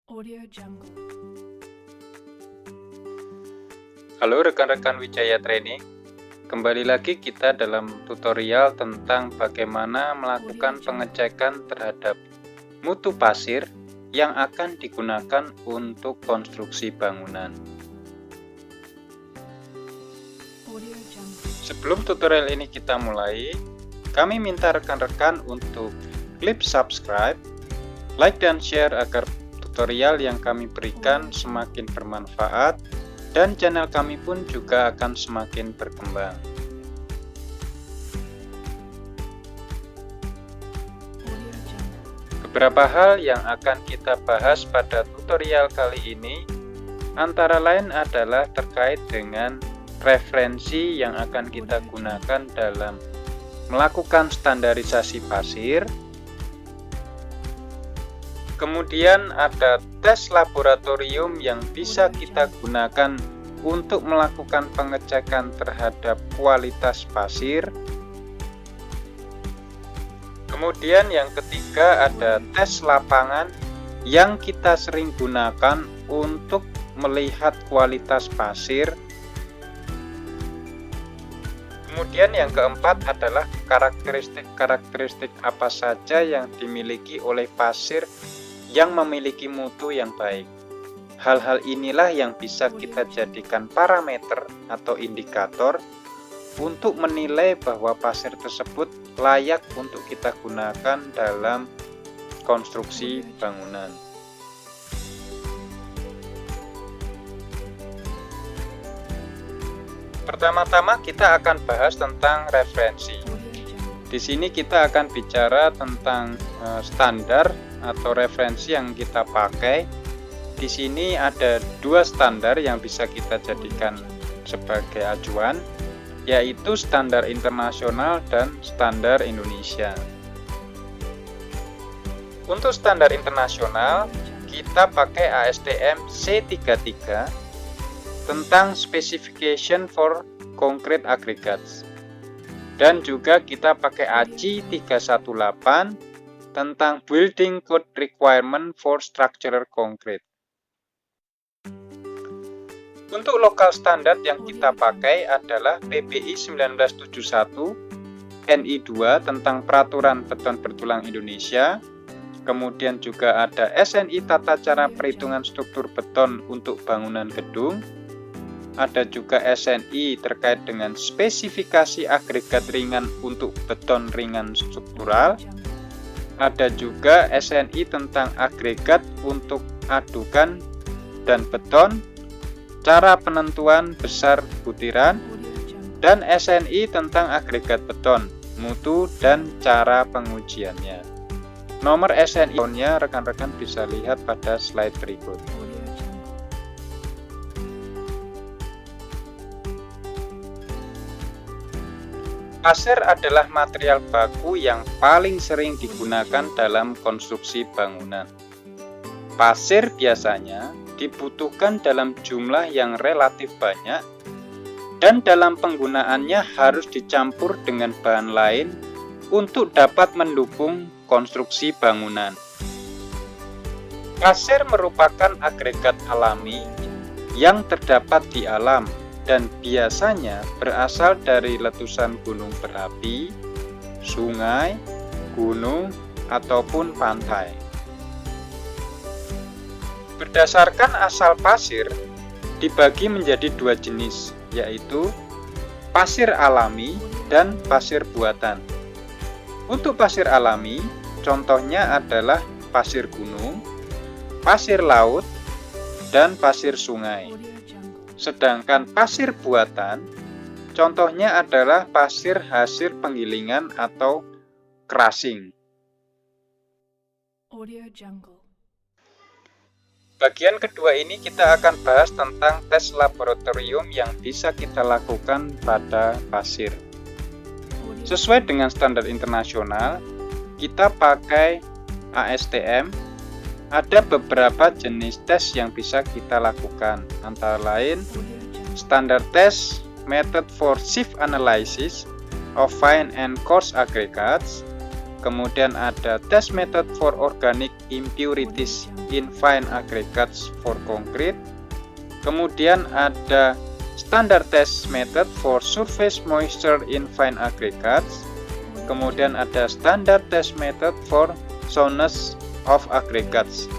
Audio Jungle. Halo rekan-rekan Wijaya Training, kembali lagi kita dalam tutorial tentang bagaimana melakukan pengecekan terhadap mutu pasir yang akan digunakan untuk konstruksi bangunan. Audio Jungle. Sebelum tutorial ini kita mulai, kami minta rekan-rekan untuk klik subscribe, like dan share agar tutorial yang kami berikan semakin bermanfaat dan channel kami pun juga akan semakin berkembang. Audio Jungle. Beberapa hal yang akan kita bahas pada tutorial kali ini antara lain adalah terkait dengan referensi yang akan kita gunakan dalam melakukan standarisasi pasir. Kemudian ada tes laboratorium yang bisa kita gunakan untuk melakukan pengecekan terhadap kualitas pasir. Kemudian yang ketiga ada tes lapangan yang kita sering gunakan untuk melihat kualitas pasir. Kemudian yang keempat adalah karakteristik apa saja yang dimiliki oleh pasir yang memiliki mutu yang baik. Hal-hal inilah yang bisa kita jadikan parameter atau indikator untuk menilai bahwa pasir tersebut layak untuk kita gunakan dalam konstruksi bangunan. Pertama-tama kita akan bahas tentang referensi. Audio Jungle. Di sini kita akan bicara tentang standar atau referensi yang kita pakai. Di sini ada dua standar yang bisa kita jadikan sebagai acuan, yaitu standar internasional dan standar Indonesia. Untuk standar internasional, kita pakai ASTM C33 tentang Specification for Concrete Aggregates. Dan juga kita pakai ACI 318 tentang Building Code Requirement for Structural Concrete. Untuk lokal standar yang kita pakai adalah PBI 1971, NI 2 tentang Peraturan Beton Bertulang Indonesia, kemudian juga ada SNI Tata Cara Perhitungan Struktur Beton untuk Bangunan Gedung, ada juga SNI terkait dengan spesifikasi agregat ringan untuk beton ringan struktural, ada juga SNI tentang agregat untuk adukan dan beton, cara penentuan besar butiran, dan SNI tentang agregat beton, mutu dan cara pengujiannya. Nomor SNI-nya rekan-rekan bisa lihat pada slide berikut. Audio Jungle. Pasir adalah material baku yang paling sering digunakan dalam konstruksi bangunan. Pasir biasanya dibutuhkan dalam jumlah yang relatif banyak dan dalam penggunaannya harus dicampur dengan bahan lain untuk dapat mendukung konstruksi bangunan. Pasir merupakan agregat alami yang terdapat di alam dan biasanya berasal dari letusan gunung berapi, sungai, gunung, ataupun pantai. Berdasarkan asal pasir, dibagi menjadi dua jenis, yaitu pasir alami dan pasir buatan. Untuk pasir alami, contohnya adalah pasir gunung, pasir laut, dan pasir sungai. Audio Jungle. Sedangkan pasir buatan, contohnya adalah pasir hasil penggilingan atau crushing. Audio Jungle. Bagian kedua ini kita akan bahas tentang tes laboratorium yang bisa kita lakukan pada pasir. Audio. Sesuai dengan standar internasional, kita pakai ASTM. Ada beberapa jenis tes yang bisa kita lakukan, antara lain Audio Jungle. standard test method for shift analysis of fine and coarse aggregates, Kemudian ada test method for organic impurities in fine aggregates for concrete. Kemudian ada standard test method for surface moisture in fine aggregates. Kemudian ada standard test method for soundness of aggregates.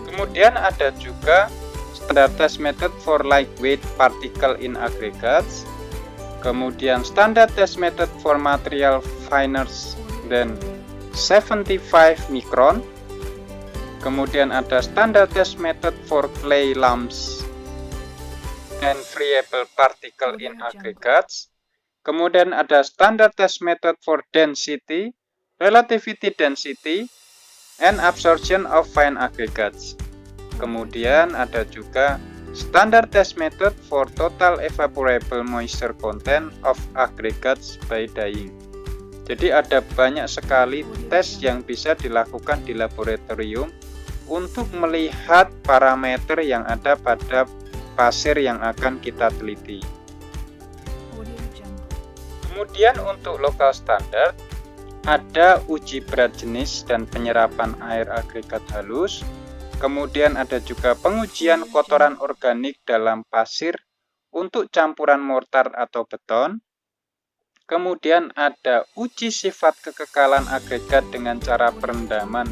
Kemudian ada juga standard test method for lightweight particle in aggregates. Kemudian standard test method for material finer than 75 micron. Kemudian ada standard test method for clay lumps and friable particle in aggregates. Kemudian ada standard test method for density, relativity density, and absorption of fine aggregates. Kemudian ada juga standard test method for total evaporable moisture content of aggregates by dyeing. Jadi ada banyak sekali tes yang bisa dilakukan di laboratorium untuk melihat parameter yang ada pada pasir yang akan kita teliti. Kemudian untuk lokal standar ada uji berat jenis dan penyerapan air agregat halus. Kemudian ada juga pengujian kotoran organik dalam pasir untuk campuran mortar atau beton. Kemudian ada uji sifat kekekalan agregat dengan cara perendaman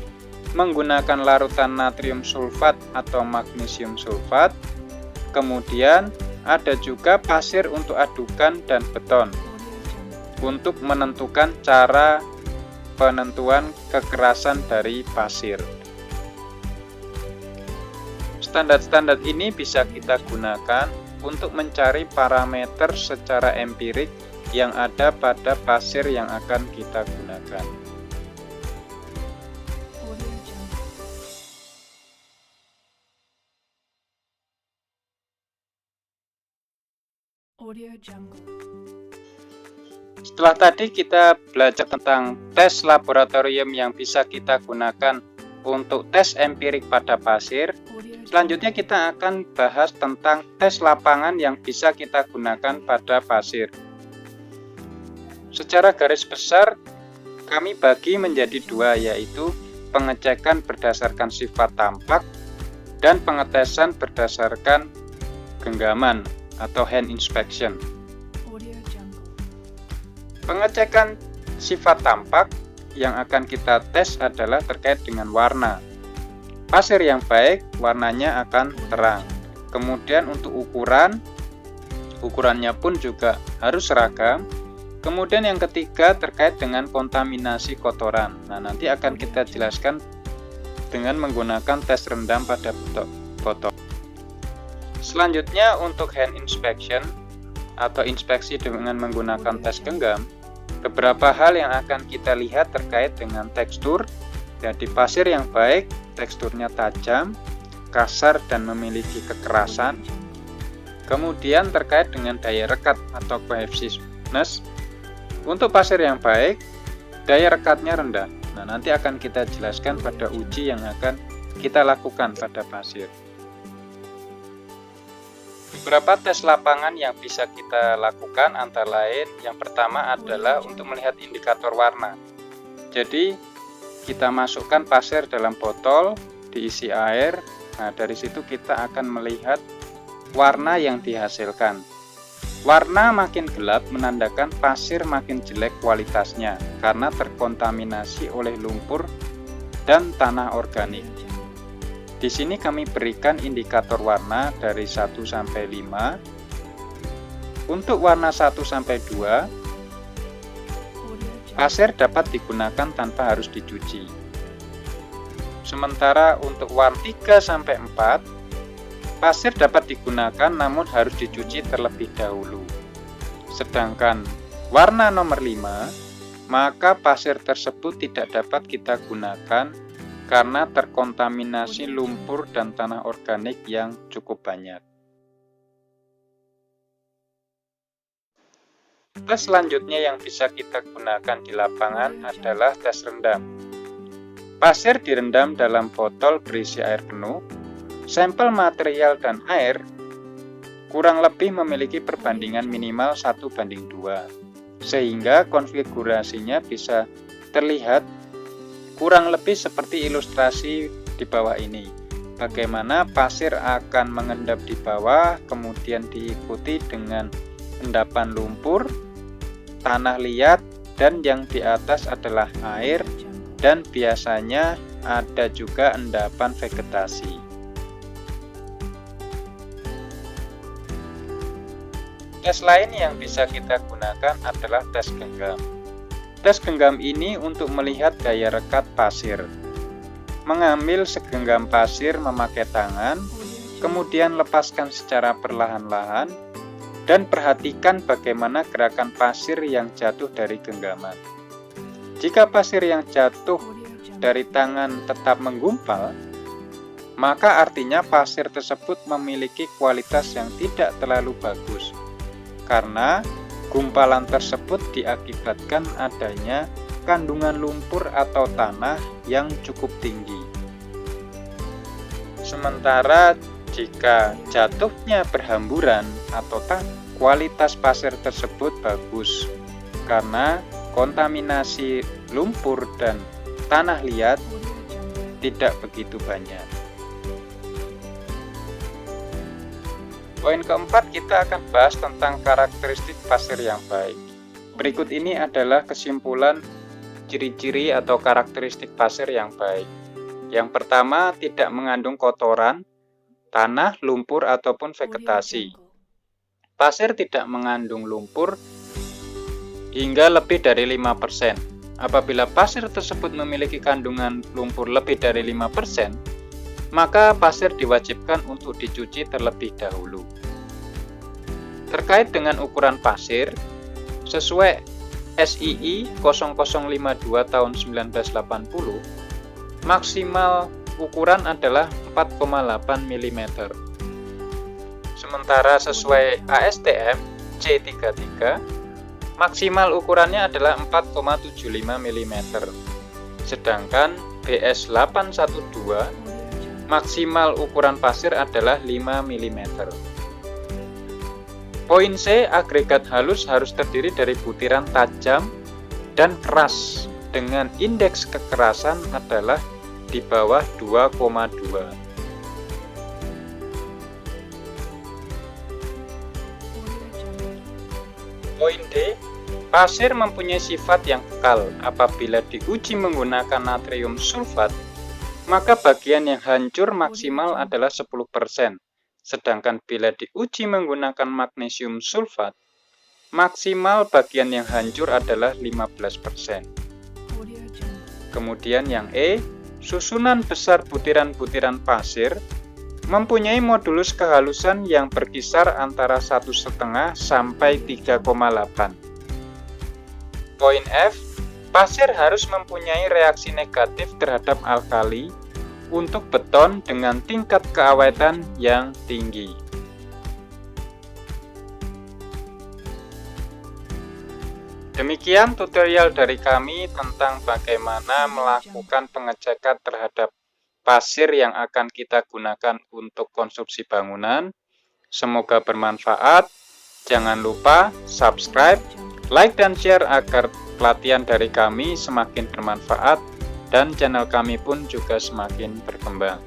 menggunakan larutan natrium sulfat atau magnesium sulfat. Kemudian ada juga pasir untuk adukan dan beton untuk menentukan cara penentuan kekerasan dari pasir. Standar-standar ini bisa kita gunakan untuk mencari parameter secara empirik yang ada pada pasir yang akan kita gunakan. Setelah tadi kita belajar tentang tes laboratorium yang bisa kita gunakan untuk tes empirik pada pasir, selanjutnya kita akan bahas tentang tes lapangan yang bisa kita gunakan pada pasir. Secara garis besar, kami bagi menjadi dua, yaitu pengecekan berdasarkan sifat tampak dan pengetesan berdasarkan genggaman atau hand inspection. Pengecekan sifat tampak yang akan kita tes adalah terkait dengan warna. Pasir yang baik warnanya akan terang. Kemudian untuk ukurannya pun juga harus seragam. Kemudian yang ketiga terkait dengan kontaminasi kotoran. Nah, nanti akan kita jelaskan dengan menggunakan tes rendam pada botol. Selanjutnya untuk hand inspection atau inspeksi dengan menggunakan tes genggam, beberapa hal yang akan kita lihat terkait dengan tekstur. Jadi pasir yang baik teksturnya tajam, kasar dan memiliki kekerasan. Kemudian terkait dengan daya rekat atau cohesiveness. Untuk pasir yang baik, daya rekatnya rendah. Nah, nanti akan kita jelaskan pada uji yang akan kita lakukan pada pasir. Beberapa tes lapangan yang bisa kita lakukan antara lain yang pertama adalah untuk melihat indikator warna. Jadi kita masukkan pasir dalam botol, diisi air. Nah, dari situ kita akan melihat warna yang dihasilkan. Warna makin gelap menandakan pasir makin jelek kualitasnya karena terkontaminasi oleh lumpur dan tanah organik. Di sini kami berikan indikator warna dari 1 sampai 5. Untuk warna 1 sampai 2, pasir dapat digunakan tanpa harus dicuci. Sementara untuk warna 3 sampai 4, pasir dapat digunakan namun harus dicuci terlebih dahulu. Sedangkan warna nomor 5, maka pasir tersebut tidak dapat kita gunakan karena terkontaminasi lumpur dan tanah organik yang cukup banyak. Tes selanjutnya yang bisa kita gunakan di lapangan adalah tes rendam. Pasir direndam dalam botol berisi air penuh. Sampel material dan air kurang lebih memiliki perbandingan minimal 1:2, sehingga konfigurasinya bisa terlihat kurang lebih seperti ilustrasi di bawah ini. Bagaimana pasir akan mengendap di bawah, kemudian diikuti dengan endapan lumpur, tanah liat, dan yang di atas adalah air, dan biasanya ada juga endapan vegetasi. Tes lain yang bisa kita gunakan adalah tes genggam. Tes genggam ini untuk melihat daya rekat pasir. Mengambil segenggam pasir memakai tangan, kemudian lepaskan secara perlahan-lahan, dan perhatikan bagaimana gerakan pasir yang jatuh dari genggaman. Jika pasir yang jatuh dari tangan tetap menggumpal, maka artinya pasir tersebut memiliki kualitas yang tidak terlalu bagus, karena gumpalan tersebut diakibatkan adanya kandungan lumpur atau tanah yang cukup tinggi. Sementara jika jatuhnya berhamburan atau kualitas pasir tersebut bagus, karena kontaminasi lumpur dan tanah liat tidak begitu banyak. Poin keempat, kita akan bahas tentang karakteristik pasir yang baik. Berikut ini adalah kesimpulan ciri-ciri atau karakteristik pasir yang baik. Yang pertama, tidak mengandung kotoran, tanah, lumpur, ataupun vegetasi. Pasir tidak mengandung lumpur hingga lebih dari 5%. Apabila pasir tersebut memiliki kandungan lumpur lebih dari 5%, maka pasir diwajibkan untuk dicuci terlebih dahulu. Terkait dengan ukuran pasir, sesuai SII 0052 tahun 1980, maksimal ukuran adalah 4,8 mm. Sementara sesuai ASTM C33, maksimal ukurannya adalah 4,75 mm. Sedangkan BS 812, maksimal ukuran pasir adalah 5 mm. Poin C, agregat halus harus terdiri dari butiran tajam dan keras dengan indeks kekerasan adalah di bawah 2,2. Poin D, pasir mempunyai sifat yang kekal. Apabila diuji menggunakan natrium sulfat, maka bagian yang hancur maksimal adalah 10%. Sedangkan bila diuji menggunakan magnesium sulfat, maksimal bagian yang hancur adalah 15%. Kemudian yang E, susunan besar butiran-butiran pasir mempunyai modulus kehalusan yang berkisar antara 1,5 sampai 3,8. Poin F, pasir harus mempunyai reaksi negatif terhadap alkali untuk beton dengan tingkat keawetan yang tinggi. Demikian tutorial dari kami tentang bagaimana melakukan pengecekan terhadap pasir yang akan kita gunakan untuk konstruksi bangunan. Semoga bermanfaat. Jangan lupa subscribe, like, dan share agar pelatihan dari kami semakin bermanfaat dan channel kami pun juga semakin berkembang.